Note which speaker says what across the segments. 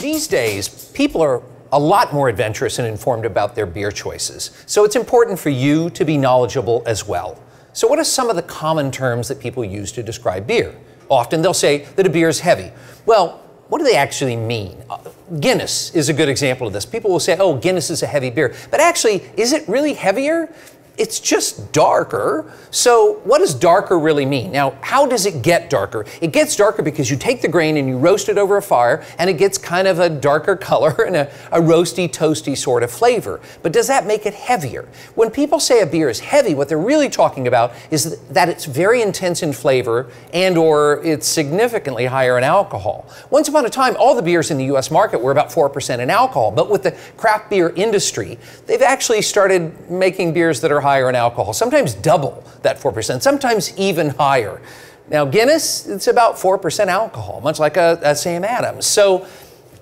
Speaker 1: These days, people are a lot more adventurous and informed about their beer choices, so it's important for you to be knowledgeable as well. So what are some of the common terms that people use to describe beer? Often they'll say that a beer is heavy. Well, what do they actually mean? Guinness is a good example of this. People will say, oh, Guinness is a heavy beer. But actually, is it really heavier? It's just darker. So what does darker really mean? Now, how does it get darker? It gets darker because you take the grain and you roast it over a fire, and it gets kind of a darker color and a roasty, toasty sort of flavor. But does that make it heavier? When people say a beer is heavy, what they're really talking about is that it's very intense in flavor and or it's significantly higher in alcohol. Once upon a time, all the beers in the US market were about 4% in alcohol, but with the craft beer industry, they've actually started making beers that are higher in alcohol, sometimes double that 4%, sometimes even higher. Now Guinness, it's about 4% alcohol, much like a Sam Adams. So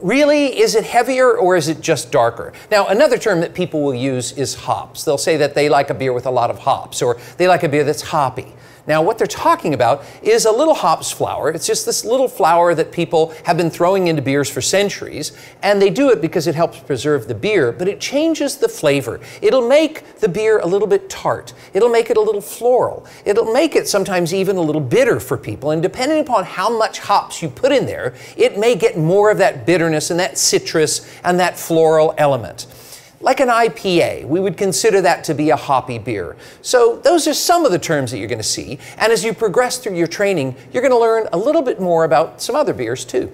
Speaker 1: really, is it heavier or is it just darker? Now, another term that people will use is hops. They'll say that they like a beer with a lot of hops, or they like a beer that's hoppy. Now, what they're talking about is a little hops flour. It's just this little flour that people have been throwing into beers for centuries, and they do it because it helps preserve the beer, but it changes the flavor. It'll make the beer a little bit tart. It'll make it a little floral. It'll make it sometimes even a little bitter for people, and depending upon how much hops you put in there, it may get more of that bitterness and that citrus and that floral element. Like an IPA, we would consider that to be a hoppy beer. So those are some of the terms that you're going to see. And as you progress through your training, you're going to learn a little bit more about some other beers too.